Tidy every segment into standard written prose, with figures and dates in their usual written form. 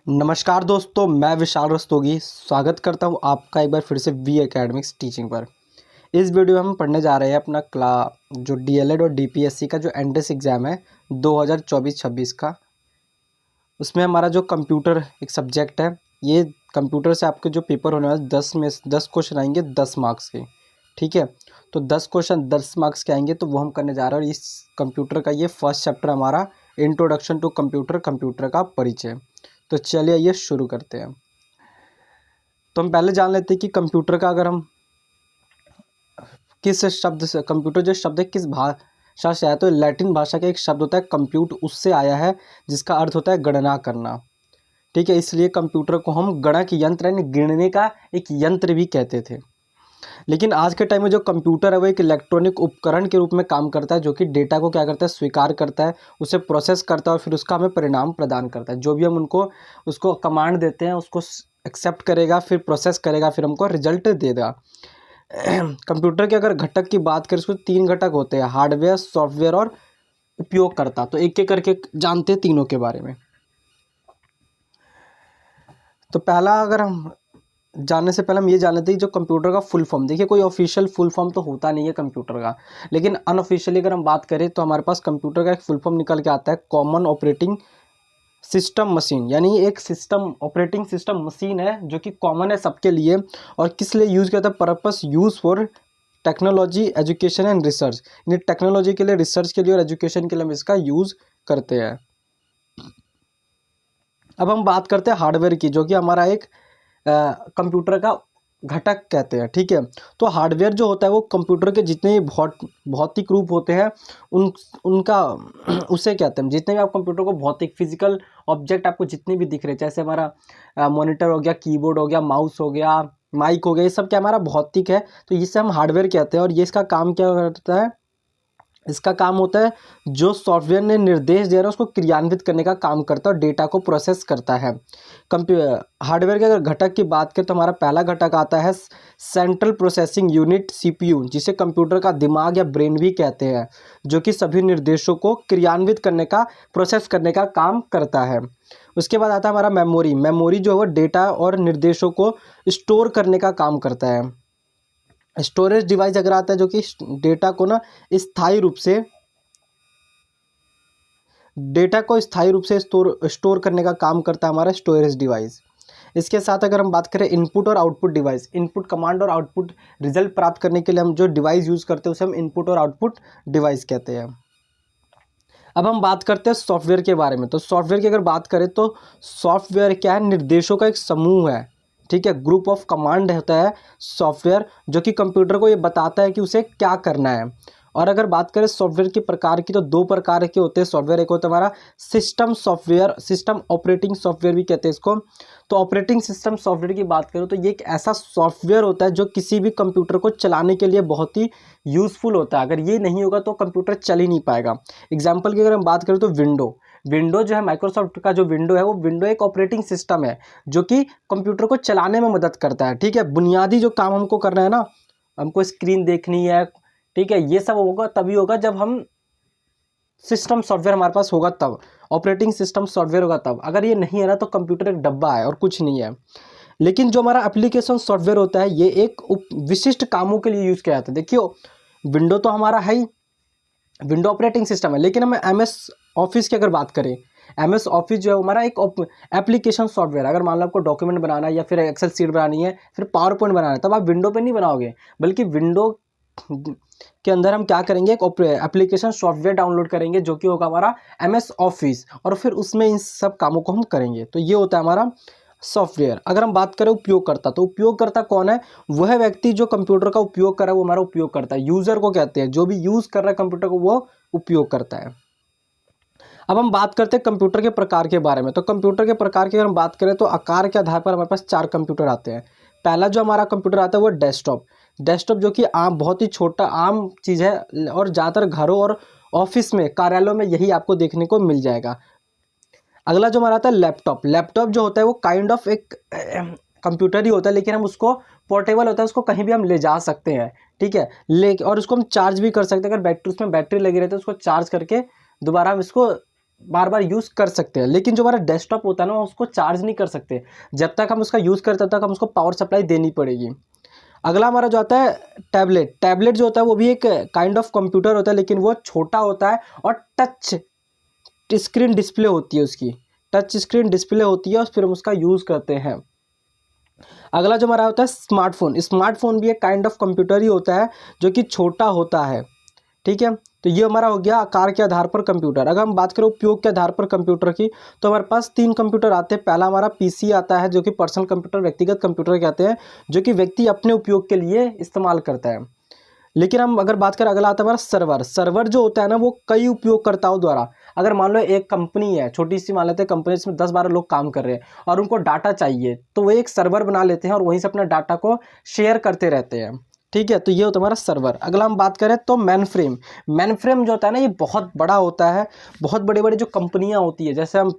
नमस्कार दोस्तों, मैं विशाल रस्तोगी स्वागत करता हूं आपका एक बार फिर से वी एकेडमिक्स टीचिंग पर। इस वीडियो में हम पढ़ने जा रहे हैं अपना जो डीएलएड और डीपीएससी का जो एंट्रेंस एग्ज़ाम है 2024-26 का। उसमें हमारा जो कंप्यूटर एक सब्जेक्ट है, ये कंप्यूटर से आपके जो पेपर होने वाले 10 क्वेश्चन आएंगे 10 मार्क्स के। ठीक है, तो 10 क्वेश्चन 10 मार्क्स के आएंगे, तो वो हम करने जा रहे हैं। और इस कंप्यूटर का ये फर्स्ट चैप्टर हमारा इंट्रोडक्शन टू कंप्यूटर का परिचय। तो चलिए ये शुरू करते हैं। तो हम पहले जान लेते हैं कि कंप्यूटर का अगर हम किस शब्द से, कंप्यूटर जो शब्द है किस भाषा से आया, तो लैटिन भाषा का एक शब्द होता है कंप्यूट, उससे आया है, जिसका अर्थ होता है गणना करना। ठीक है, इसलिए कंप्यूटर को हम गणक यंत्र यानी गिनने का एक यंत्र भी कहते थे। लेकिन आज के टाइम में जो कंप्यूटर है वो एक इलेक्ट्रॉनिक उपकरण के रूप में काम करता है, जो कि डेटा को क्या करता है, स्वीकार करता है, उसे प्रोसेस करता है और फिर उसका हमें परिणाम प्रदान करता है। जो भी हम उसको कमांड देते हैं उसको एक्सेप्ट करेगा, फिर प्रोसेस करेगा, फिर हमको रिजल्ट देगा। कंप्यूटर के अगर घटक की बात करें, उसमें 3 घटक होते हैं, हार्डवेयर, सॉफ्टवेयर और उपयोगकर्ता। तो एक एक करके जानते हैं तीनों के बारे में। तो पहला, अगर हम जानने से पहले हम ये जान लेते हैं जो कंप्यूटर का फुल फॉर्म। देखिए, कोई ऑफिशियल फुल फॉर्म तो होता नहीं है कंप्यूटर का, लेकिन अनऑफिशियली अगर हम बात करें तो हमारे पास कंप्यूटर का एक फुल फॉर्म निकल के आता है, कॉमन ऑपरेटिंग सिस्टम मशीन। यानी एक सिस्टम, ऑपरेटिंग सिस्टम मशीन है जो कि कॉमन है सबके लिए। और किस लिए यूज़ करता है, purpose use for technology, education and research. यानी टेक्नोलॉजी के लिए, रिसर्च के लिए और एजुकेशन के लिए हम इसका यूज़ करते हैं। अब हम बात करते हैं हार्डवेयर की, जो कि हमारा एक कंप्यूटर का घटक कहते हैं। ठीक है, तो हार्डवेयर जो होता है वो कंप्यूटर के जितने भी भौतिक रूप होते हैं उनका उसे कहते हैं। जितने भी आप कंप्यूटर को भौतिक फिजिकल ऑब्जेक्ट आपको जितने भी दिख रहे हैं, जैसे हमारा मॉनिटर हो गया, कीबोर्ड हो गया, माउस हो गया, माइक हो गया, ये सब क्या हमारा भौतिक है, तो इसे हम हार्डवेयर कहते हैं। और ये इसका काम क्या करता है, इसका काम होता है जो सॉफ्टवेयर ने निर्देश दे रहा है उसको क्रियान्वित करने का काम करता है और डेटा को प्रोसेस करता है। हार्डवेयर के अगर घटक की बात करें तो हमारा पहला घटक आता है सेंट्रल प्रोसेसिंग यूनिट, सीपीयू, जिसे कंप्यूटर का दिमाग या ब्रेन भी कहते हैं, जो कि सभी निर्देशों को क्रियान्वित करने का, प्रोसेस करने का काम करता है। उसके बाद आता है हमारा मेमोरी। मेमोरी जो है वो डेटा और निर्देशों को स्टोर करने का काम करता है। स्टोरेज डिवाइस अगर आता है जो कि डेटा को ना स्थायी रूप से, डेटा को स्थायी रूप से स्टोर करने का काम करता है हमारा स्टोरेज डिवाइस। इसके साथ अगर हम बात करें इनपुट और आउटपुट डिवाइस, इनपुट कमांड और आउटपुट रिजल्ट प्राप्त करने के लिए हम जो डिवाइस यूज़ करते हैं उसे हम इनपुट और आउटपुट डिवाइस कहते हैं। अब हम बात करते हैं सॉफ्टवेयर के बारे में। तो सॉफ्टवेयर की अगर बात करें तो सॉफ्टवेयर क्या है, निर्देशों का एक समूह है। ठीक है, ग्रुप ऑफ कमांड होता है सॉफ्टवेयर, जो कि कंप्यूटर को ये बताता है कि उसे क्या करना है। और अगर बात करें सॉफ्टवेयर के प्रकार की, तो 2 प्रकार के होते हैं सॉफ्टवेयर। एक होता है हमारा system software, system operating software भी कहते हैं इसको। तो ऑपरेटिंग सिस्टम सॉफ्टवेयर की बात करूँ तो ये एक ऐसा सॉफ्टवेयर होता है जो किसी भी कंप्यूटर को चलाने के लिए बहुत ही यूज़फुल होता है। अगर ये नहीं होगा तो कंप्यूटर चल ही नहीं पाएगा। एग्जाम्पल की अगर हम बात करें तो विंडो जो है, माइक्रोसॉफ्ट का जो विंडो है, वो विंडो एक ऑपरेटिंग सिस्टम है जो कि कंप्यूटर को चलाने में मदद करता है। ठीक है, बुनियादी जो काम हमको करना है ना, हमको स्क्रीन देखनी है, ठीक है, ये सब होगा तभी होगा जब हम सिस्टम सॉफ्टवेयर हमारे पास होगा तब, ऑपरेटिंग सिस्टम सॉफ्टवेयर होगा तब। अगर ये नहीं है ना तो कंप्यूटर एक डब्बा है और कुछ नहीं है। लेकिन जो हमारा एप्लीकेशन सॉफ्टवेयर होता है ये एक विशिष्ट कामों के लिए यूज़ किया जाता है। देखियो, विंडो तो हमारा है ही, विंडो ऑपरेटिंग सिस्टम है, लेकिन हम एमएस ऑफिस की अगर बात करें, एमएस ऑफिस जो है हमारा एक एप्लीकेशन सॉफ्टवेयर। अगर मान लो आपको डॉक्यूमेंट बनाना है या फिर एक्सेल शीट बनानी है, फिर पावर पॉइंट बनाना है, तब आप विंडो पे नहीं बनाओगे, बल्कि विंडो के अंदर हम क्या करेंगे, एक एप्लीकेशन सॉफ्टवेयर डाउनलोड करेंगे जो कि होगा हमारा एमएस ऑफिस, और फिर उसमें इन सब कामों को हम करेंगे। तो ये होता है हमारा सॉफ्टवेयर। अगर हम बात करें उपयोगकर्ता, तो उपयोगकर्ता कौन है, वह व्यक्ति जो कंप्यूटर का उपयोग कर रहा है वो हमारा उपयोगकर्ता है। यूजर को कहते हैं, जो भी यूज कर रहा है कंप्यूटर को वो उपयोग करता है। अब हम बात करते हैं कंप्यूटर के प्रकार के बारे में। तो कंप्यूटर के प्रकार की अगर हम बात करें तो आकार के आधार पर हमारे पास 4 कंप्यूटर आते हैं। पहला जो हमारा कंप्यूटर आता है वो डेस्कटॉप। डेस्कटॉप जो कि बहुत ही छोटा आम चीज़ है और ज़्यादातर घरों और ऑफिस में, कार्यालयों में यही आपको देखने को मिल जाएगा। अगला जो हमारा आता है लैपटॉप। लैपटॉप जो होता है वो काइंड ऑफ एक कंप्यूटर ही होता है, लेकिन हम उसको पोर्टेबल होता है, उसको कहीं भी हम ले जा सकते हैं। ठीक है, ले और उसको हम चार्ज भी कर सकते हैं। अगर बैटरी, उसमें बैटरी लगी रहती है, उसको चार्ज करके दोबारा हम इसको बार बार यूज़ कर सकते हैं, लेकिन जो हमारा डेस्कटॉप होता है ना उसको चार्ज नहीं कर सकते। जब तक हम उसका यूज़ करते तब तक हम उसको पावर सप्लाई देनी पड़ेगी। अगला हमारा जो आता है टैबलेट। टैबलेट जो होता है वो भी एक काइंड ऑफ कंप्यूटर होता है, लेकिन वो छोटा होता है और टच स्क्रीन डिस्प्ले होती है उसकी, टच स्क्रीन डिस्प्ले होती है और फिर हम उसका यूज़ करते हैं। अगला जो हमारा होता है स्मार्टफोन। स्मार्टफोन भी एक काइंड ऑफ कंप्यूटर ही होता है जो कि छोटा होता है, ठीक है। तो ये हमारा हो गया आकार के आधार पर कंप्यूटर। अगर हम बात करें उपयोग के आधार पर कंप्यूटर की, तो हमारे पास 3 कंप्यूटर आते हैं। पहला हमारा पीसी आता है जो कि पर्सनल कंप्यूटर, व्यक्तिगत कंप्यूटर कहते हैं, जो कि व्यक्ति अपने उपयोग के लिए इस्तेमाल करता है। लेकिन हम अगर बात करें, अगला आता है हमारा सर्वर। सर्वर जो होता है ना वो कई उपयोगकर्ताओं द्वारा, अगर मान लो एक कंपनी है, छोटी सी मान लेते हैं कंपनी, इसमें 10-12 लोग काम कर रहे हैं और उनको डाटा चाहिए, तो वो एक सर्वर बना लेते हैं और वहीं से अपना डाटा को शेयर करते रहते हैं, ठीक है। तो ये होता है हमारा सर्वर। अगला हम बात करें तो मेन फ्रेम। मेन फ्रेम जो होता है ना ये बहुत बड़ा होता है। बहुत बड़े बड़े जो कंपनियां होती है, जैसे हम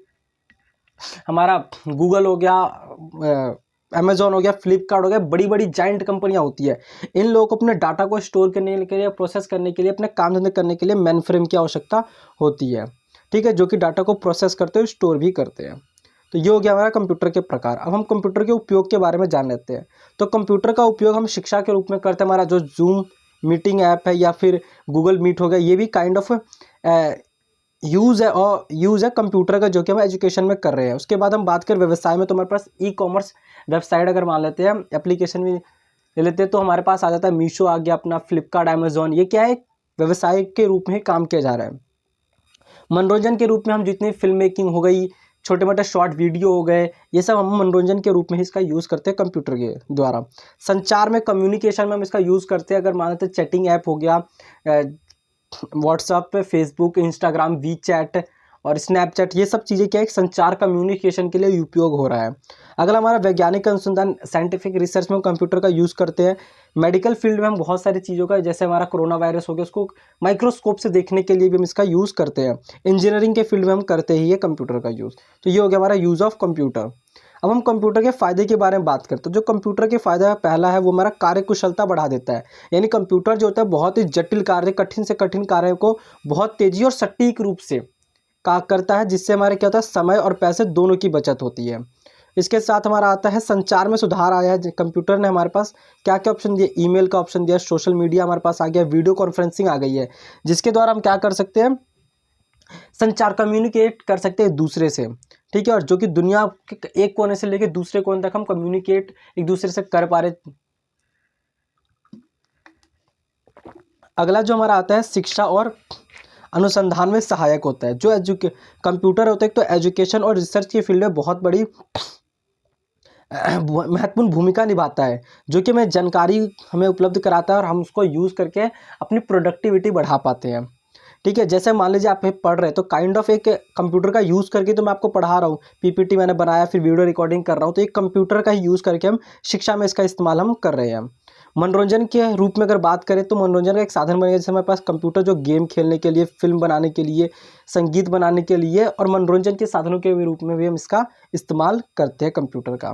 हमारा गूगल हो गया, अमेजोन हो गया, फ्लिपकार्ट हो गया, बड़ी बड़ी जाइंट कंपनियां होती है। इन लोगों को अपने डाटा को स्टोर करने के लिए, प्रोसेस करने के लिए, अपने काम धंधे करने के लिए मेन फ्रेम की आवश्यकता होती है, ठीक है, जो कि डाटा को प्रोसेस करते हैं, स्टोर भी करते हैं। तो ये हो गया हमारा कंप्यूटर के प्रकार। अब हम कंप्यूटर के उपयोग के बारे में जान लेते हैं। तो कंप्यूटर का उपयोग हम शिक्षा के रूप में करते हैं। हमारा जो जूम मीटिंग ऐप है या फिर गूगल मीट हो गया, ये भी काइंड ऑफ यूज़ है, और यूज़ है कंप्यूटर का, जो कि हम एजुकेशन में कर रहे हैं। उसके बाद हम बात करें व्यवसाय में, तो हमारे पास ई कॉमर्स वेबसाइट अगर मान लेते हैं, एप्लीकेशन भी ले लेते हैं, तो हमारे पास आ जाता है मीशो आ गया, अपना फ्लिपकार्ट, अमेजोन। ये क्या है, व्यवसाय के रूप में काम किया जा रहा है। मनोरंजन के रूप में हम जितनी फिल्म मेकिंग हो गई, छोटे मोटे शॉर्ट वीडियो हो गए, ये सब हम मनोरंजन के रूप में ही इसका यूज़ करते हैं कंप्यूटर के द्वारा। संचार में, कम्युनिकेशन में हम इसका यूज़ करते हैं। अगर मान लेते हैं चैटिंग ऐप हो गया, व्हाट्सएप पे, फेसबुक, इंस्टाग्राम, वी चैट और स्नैपचैट, ये सब चीज़ें क्या है, संचार कम्युनिकेशन के लिए उपयोग हो रहा है। अगला हमारा वैज्ञानिक अनुसंधान, साइंटिफिक रिसर्च में हम कंप्यूटर का यूज़ करते हैं। मेडिकल फील्ड में हम बहुत सारी चीज़ों का, जैसे हमारा कोरोना वायरस हो गया, उसको माइक्रोस्कोप से देखने के लिए भी हम इसका यूज़ करते हैं। इंजीनियरिंग के फील्ड में हम करते ही है कंप्यूटर का यूज़। तो ये हो गया हमारा यूज़ ऑफ कंप्यूटर। अब हम कंप्यूटर के फ़ायदे के बारे में बात करते हैं। जो कंप्यूटर के फ़ायदा है, पहला है वो हमारा कार्यकुशलता बढ़ा देता है। यानी कंप्यूटर जो होता है बहुत ही जटिल कार्य, कठिन से कठिन कार्य को बहुत तेज़ी और सटीक रूप से करता है, जिससे हमारे क्या होता है, समय और पैसे दोनों की बचत होती है। इसके साथ हमारा आता है संचार में सुधार आया है। कंप्यूटर ने हमारे पास क्या क्या ऑप्शन दिए, ईमेल का ऑप्शन दिया, सोशल मीडिया हमारे पास आ गया, वीडियो कॉन्फ्रेंसिंग आ गई है, जिसके द्वारा हम क्या कर सकते हैं, संचार, कम्युनिकेट कर सकते हैं एक दूसरे से, ठीक है। और जो कि दुनिया के एक कोने से लेकर दूसरे कोने तक हम कम्युनिकेट एक दूसरे से कर पा रहे। अगला जो हमारा आता है शिक्षा और अनुसंधान में सहायक होता है। जो कंप्यूटर होता है तो एजुकेशन और रिसर्च की फील्ड में बहुत बड़ी महत्वपूर्ण भूमिका निभाता है, जो कि हमें जानकारी हमें उपलब्ध कराता है और हम उसको यूज़ करके अपनी प्रोडक्टिविटी बढ़ा पाते हैं, ठीक है। जैसे मान लीजिए आप पढ़ रहे हैं, तो काइंड ऑफ एक कंप्यूटर का यूज़ करके तो मैं आपको पढ़ा रहा हूँ, पीपीटी मैंने बनाया, फिर वीडियो रिकॉर्डिंग कर रहा हूँ, तो एक कंप्यूटर का ही यूज़ करके हम शिक्षा में इसका इस्तेमाल हम कर रहे हैं। मनोरंजन के रूप में अगर बात करें, तो मनोरंजन का एक साधन बन गया। जैसे हमारे पास कंप्यूटर जो गेम खेलने के लिए, फिल्म बनाने के लिए, संगीत बनाने के लिए और मनोरंजन के साधनों के रूप में भी हम इसका इस्तेमाल करते हैं कंप्यूटर का।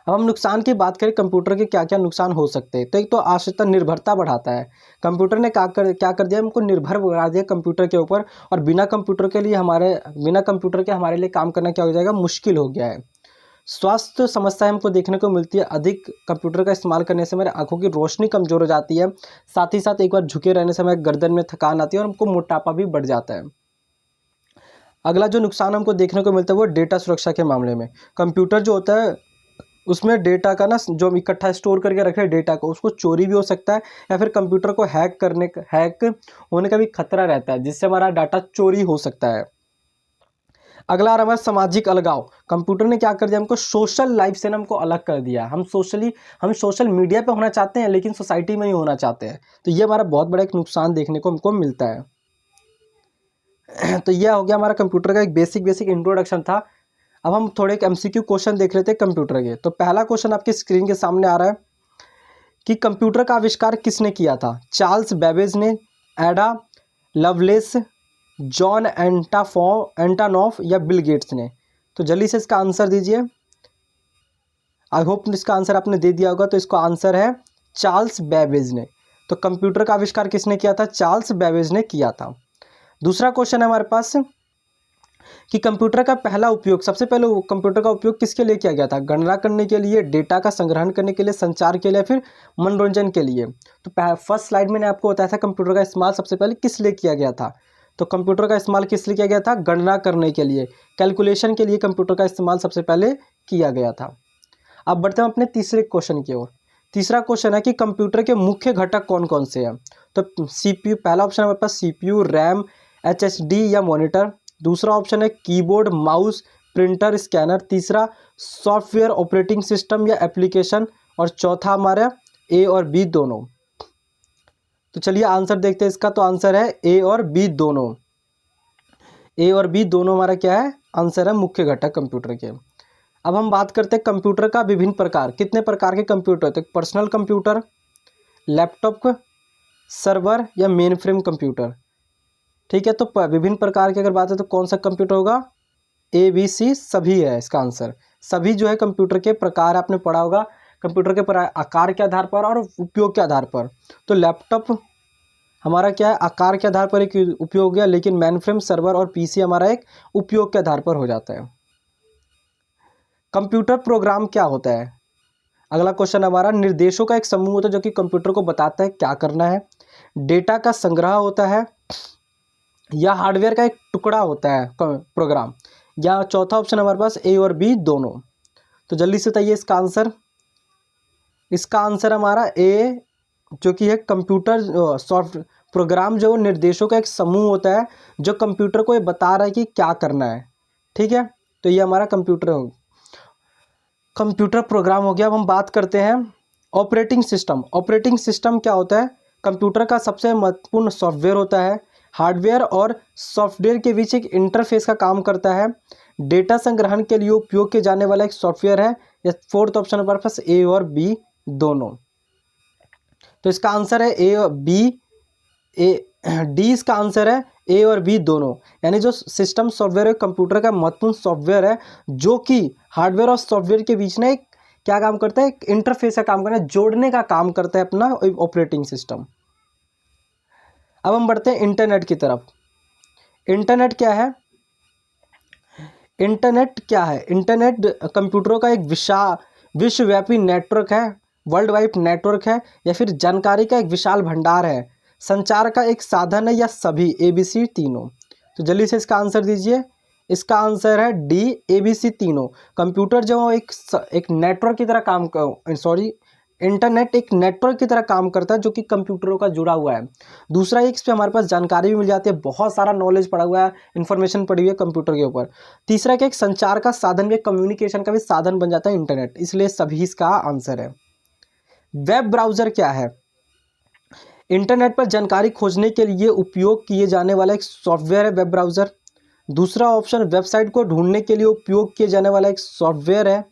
अब हम नुकसान की बात करें, कंप्यूटर के क्या क्या नुकसान हो सकते हैं। तो एक तो आवश्यकता, निर्भरता बढ़ाता है। कंप्यूटर ने क्या कर दिया, हमको निर्भर बना दिया कंप्यूटर के ऊपर, और बिना कंप्यूटर के हमारे लिए काम करना क्या हो जाएगा, मुश्किल हो गया है। स्वास्थ्य समस्याएं हमको देखने को मिलती है। अधिक कंप्यूटर का इस्तेमाल करने से हमारे आंखों की रोशनी कमज़ोर हो जाती है। साथ ही साथ एक बार झुके रहने से हमारे गर्दन में थकान आती है और हमको मोटापा भी बढ़ जाता है। अगला जो नुकसान हमको देखने को मिलता है वो डेटा सुरक्षा के मामले में। कंप्यूटर जो होता है उसमें डेटा का ना, जो हम इकट्ठा स्टोर करके रखे हैं डेटा को, उसको चोरी भी हो सकता है, या फिर कंप्यूटर को हैक होने का भी खतरा रहता है, जिससे हमारा डाटा चोरी हो सकता है। अगला आ रहा हमारा सामाजिक अलगाव। कंप्यूटर ने क्या कर दिया, हमको सोशल लाइफ से ना हमको अलग कर दिया। हम सोशल मीडिया पे होना चाहते हैं, लेकिन सोसाइटी में नहीं होना चाहते हैं। तो ये हमारा बहुत बड़ा एक नुकसान देखने को हमको मिलता है। तो यह हो गया हमारा कंप्यूटर का एक बेसिक इंट्रोडक्शन था। अब हम थोड़े एक एमसीक्यू क्वेश्चन देख लेते हैं कंप्यूटर के। तो पहला क्वेश्चन आपकी स्क्रीन के सामने आ रहा है कि कंप्यूटर का आविष्कार किसने किया था। चार्ल्स बेबेज ने, एडा लवलेस, जॉन एंटानॉफ या बिल गेट्स ने। तो जल्दी से इसका आंसर दीजिए। आई होप इसका आंसर आपने दे दिया होगा। तो इसका आंसर है चार्ल्स बेबेज ने। तो कंप्यूटर का आविष्कार किसने किया था, चार्ल्स बेबेज ने किया था। दूसरा क्वेश्चन है हमारे पास कि कंप्यूटर का पहला उपयोग, सबसे पहले कंप्यूटर का उपयोग किसके लिए किया गया था? गणना करने के लिए, डेटा का संग्रहण करने के लिए, संचार के लिए, फिर मनोरंजन के लिए। तो फर्स्ट स्लाइड में आपको बताया था कंप्यूटर का इस्तेमाल सबसे पहले किस लिए किया गया था। तो कंप्यूटर का इस्तेमाल किस लिए किया गया था? गणना करने के लिए, कैलकुलेशन के लिए कंप्यूटर का इस्तेमाल सबसे पहले किया गया था। अब बढ़ते हैं अपने तीसरे क्वेश्चन की ओर। तीसरा क्वेश्चन है कि कंप्यूटर के मुख्य घटक कौन कौन से हैं? तो सीपीयू, पहला ऑप्शन है हमारे पास सीपीयू, रैम, एचएसडी या मॉनिटर। दूसरा ऑप्शन है कीबोर्ड, माउस, प्रिंटर, स्कैनर। तीसरा सॉफ्टवेयर, ऑपरेटिंग सिस्टम या एप्लीकेशन। और चौथा हमारा ए और बी दोनों। तो चलिए आंसर देखते हैं इसका। तो आंसर है ए और बी दोनों। ए और बी दोनों हमारा क्या है? आंसर है मुख्य घटक कंप्यूटर के। अब हम बात करते हैं कंप्यूटर का विभिन्न प्रकार। कितने प्रकार के कंप्यूटर होते हैं? पर्सनल कंप्यूटर, लैपटॉप, सर्वर या मेन फ्रेम कंप्यूटर। ठीक है, तो विभिन्न प्रकार की अगर बात है तो कौन सा कंप्यूटर होगा? ए बी सी सभी है इसका आंसर। सभी जो है कंप्यूटर के प्रकार आपने पढ़ा होगा, कंप्यूटर के आकार के आधार पर और उपयोग के आधार पर। तो लैपटॉप हमारा क्या है? आकार के आधार पर एक उपयोग गया, लेकिन मेन फ्रेम, सर्वर और पीसी हमारा एक उपयोग के आधार पर हो जाता है। कंप्यूटर प्रोग्राम क्या होता है? अगला क्वेश्चन हमारा, निर्देशों का एक समूह होता है जो कि कंप्यूटर को बताता है क्या करना है। डेटा का संग्रह होता है, या हार्डवेयर का एक टुकड़ा होता है प्रोग्राम। या चौथा ऑप्शन हमारे पास ए और बी दोनों। तो जल्दी से बताइए इसका आंसर। इसका आंसर हमारा ए, जो कि है कंप्यूटर सॉफ्ट प्रोग्राम जो निर्देशों का एक समूह होता है जो कंप्यूटर को ये बता रहा है कि क्या करना है। ठीक है, तो ये हमारा कंप्यूटर प्रोग्राम हो गया। अब हम बात करते हैं ऑपरेटिंग सिस्टम। ऑपरेटिंग सिस्टम क्या होता है? कंप्यूटर का सबसे महत्वपूर्ण सॉफ्टवेयर होता है। हार्डवेयर और सॉफ्टवेयर के बीच एक इंटरफेस का काम करता है। डेटा संग्रहण के लिए उपयोग किए जाने वाला एक सॉफ्टवेयर है। या फोर्थ ऑप्शन हमारे पास ए और बी दोनों। तो इसका आंसर है ए और बी। डी इसका आंसर है, ए और बी दोनों। यानी जो सिस्टम सॉफ्टवेयर है कंप्यूटर का महत्वपूर्ण सॉफ्टवेयर है जो कि हार्डवेयर और सॉफ्टवेयर के बीच में एक क्या काम करता है? एक इंटरफेस का काम करता है, जोड़ने का काम करता है अपना ऑपरेटिंग सिस्टम। अब हम बढ़ते हैं इंटरनेट की तरफ। इंटरनेट क्या है? इंटरनेट क्या है? इंटरनेट कंप्यूटरों का एक विश्वव्यापी नेटवर्क है, वर्ल्ड वाइड नेटवर्क है, या फिर जानकारी का एक विशाल भंडार है, संचार का एक साधन है, या सभी ए बी सी तीनों। तो जल्दी से इसका आंसर दीजिए। इसका आंसर है डी, ए बी सी तीनों। कंप्यूटर जो एक नेटवर्क की तरह इंटरनेट एक नेटवर्क की तरह काम करता है जो कि कंप्यूटरों का जुड़ा हुआ है। दूसरा, एक इस पर हमारे पास जानकारी भी मिल जाती है, बहुत सारा नॉलेज पड़ा हुआ है, इन्फॉर्मेशन पड़ी हुई है कंप्यूटर के ऊपर। तीसरा, क्या एक संचार का साधन भी, कम्युनिकेशन का भी साधन बन जाता है इंटरनेट, इसलिए सभी इसका आंसर है। वेब ब्राउज़र क्या है? इंटरनेट पर जानकारी खोजने के लिए उपयोग किए जाने वाला एक सॉफ्टवेयर है वेब ब्राउज़र। दूसरा ऑप्शन, वेबसाइट को ढूंढने के लिए उपयोग किए जाने वाला एक सॉफ्टवेयर है,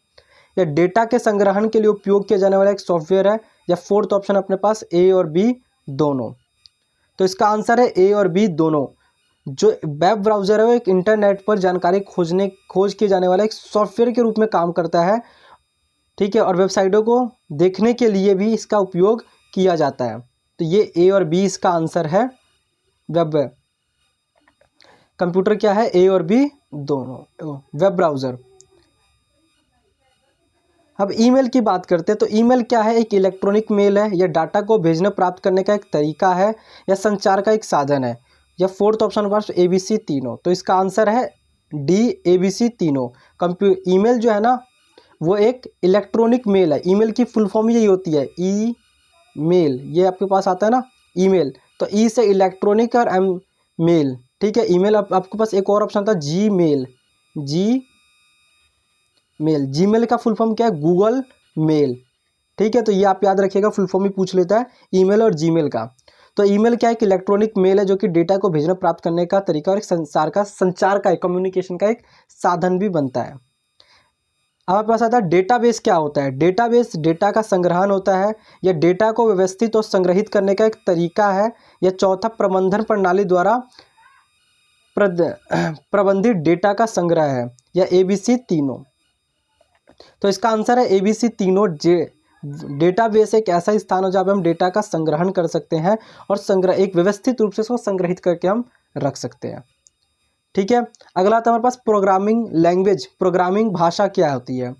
या डेटा के संग्रहण के लिए उपयोग किया जाने वाला एक सॉफ्टवेयर है, या फोर्थ ऑप्शन अपने पास ए और बी दोनों। तो इसका आंसर है ए और बी दोनों। जो वेब ब्राउज़र है वो एक इंटरनेट पर जानकारी खोज किए जाने वाला एक सॉफ्टवेयर के रूप में काम करता है। ठीक है, और वेबसाइटों को देखने के लिए भी इसका उपयोग किया जाता है। तो ये ए और बी इसका आंसर है। वेब कंप्यूटर क्या है? ए और बी दोनों, वेब ब्राउज़र। अब ईमेल की बात करते हैं। तो ईमेल क्या है? एक इलेक्ट्रॉनिक मेल है, या डाटा को भेजने प्राप्त करने का एक तरीका है, या संचार का एक साधन है, या फोर्थ ऑप्शन पास ए बी सी तीनों। तो इसका आंसर है डी, ए बी सी तीनों। ईमेल जो है ना वो एक इलेक्ट्रॉनिक मेल है। ईमेल की फुल फॉर्म यही होती है, ई मेल। ये आपके पास आता है ना ईमेल, तो ई से इलेक्ट्रॉनिक और एम मेल। ठीक है, ईमेल आपके पास एक और ऑप्शन था जी मेल। जीमेल का फुल फॉर्म क्या है? Google mail. ठीक है, तो ये आप याद रखिएगा, फुल फॉर्म ही पूछ लेता है ईमेल और जीमेल का। तो ईमेल क्या है? कि इलेक्ट्रॉनिक मेल है जो कि डेटा को भेजना प्राप्त करने का तरीका और एक संचार का कम्युनिकेशन का एक साधन भी बनता है। अब आपके पास आता है डेटाबेस क्या होता है? डेटाबेस डेटा का संग्रहण होता है, या डेटा को व्यवस्थित और संग्रहित करने का एक तरीका है, या चौथा प्रबंधन प्रणाली द्वारा प्रबंधित डेटा का संग्रह है, या ए बी सी तीनों। तो इसका आंसर है ए बी सी तीनों। डेटाबेस एक ऐसा स्थान हो जहाँ पे हम डेटा का संग्रहण कर सकते हैं और एक व्यवस्थित रूप से उसको संग्रहित करके हम रख सकते हैं। ठीक है। अगला आता है हमारे पास प्रोग्रामिंग लैंग्वेज। प्रोग्रामिंग भाषा क्या होती है?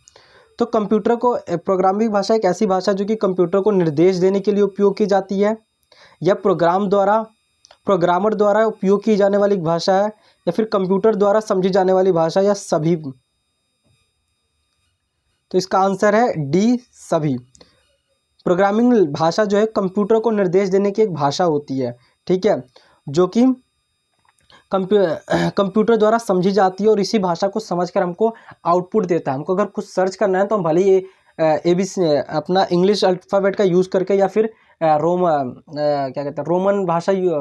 तो कंप्यूटर को प्रोग्रामिंग भाषा एक ऐसी भाषा जो कि कंप्यूटर को निर्देश देने के लिए उपयोग की जाती है, या प्रोग्रामर द्वारा उपयोग की जाने वाली भाषा है, या फिर कंप्यूटर द्वारा समझी जाने वाली भाषा, या सभी। तो इसका आंसर है डी, सभी। प्रोग्रामिंग भाषा जो है कंप्यूटर को निर्देश देने की एक भाषा होती है, ठीक है, जो कि कंप्यूटर द्वारा समझी जाती है और इसी भाषा को समझकर हमको आउटपुट देता है। हमको अगर कुछ सर्च करना है तो हम भले ही ABC अपना इंग्लिश अल्फ़ाबेट का यूज़ करके, या फिर क्या कहते हैं,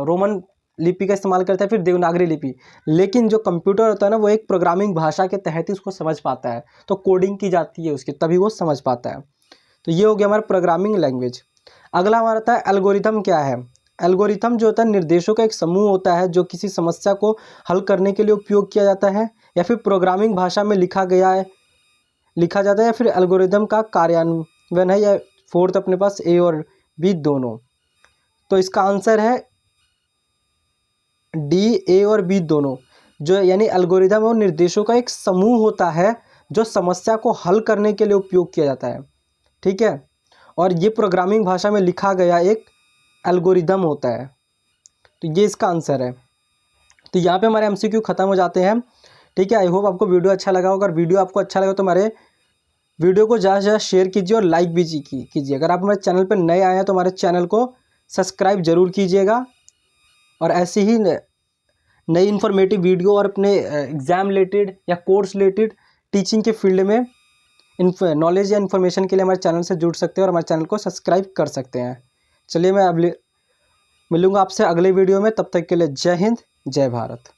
रोमन लिपि का इस्तेमाल करते हैं, फिर देवनागरी लिपि। लेकिन जो कंप्यूटर होता है ना, वो एक प्रोग्रामिंग भाषा के तहत ही उसको समझ पाता है, तो कोडिंग की जाती है उसकी, तभी वो समझ पाता है। तो ये हो गया हमारा प्रोग्रामिंग लैंग्वेज। अगला हमारा आता है एल्गोरिथम। क्या है? एल्गोरिथम जो होता है निर्देशों का एक समूह होता है जो किसी समस्या को हल करने के लिए उपयोग किया जाता है, या फिर प्रोग्रामिंग भाषा में लिखा जाता है, या फिर एल्गोरिथम का कार्यान्वयन है, या फोर्थ अपने पास ए और बी दोनों। तो इसका आंसर है डी, ए और बी दोनों। जो यानी एल्गोरिथम और निर्देशों का एक समूह होता है जो समस्या को हल करने के लिए उपयोग किया जाता है, ठीक है, और ये प्रोग्रामिंग भाषा में लिखा गया एक एल्गोरिदम होता है। तो ये इसका आंसर है। तो यहाँ पे हमारे MCQ खत्म हो जाते हैं, ठीक है। आई होप आपको वीडियो अच्छा लगा होगा। अगर वीडियो आपको अच्छा लगा तो हमारे वीडियो को ज़्यादा से ज़्यादा शेयर कीजिए और लाइक भी कीजिए। अगर आप हमारे चैनल पर नए आए हैं तो हमारे चैनल को सब्सक्राइब जरूर कीजिएगा, और ऐसे ही नई इन्फॉर्मेटिव वीडियो और अपने एग्ज़ाम रिलेटेड या कोर्स रिलेटेड टीचिंग के फील्ड में नॉलेज या इन्फॉर्मेशन के लिए हमारे चैनल से जुड़ सकते हैं और हमारे चैनल को सब्सक्राइब कर सकते हैं। चलिए, मैं मिलूँगा आपसे अगले वीडियो में। तब तक के लिए जय हिंद, जय भारत।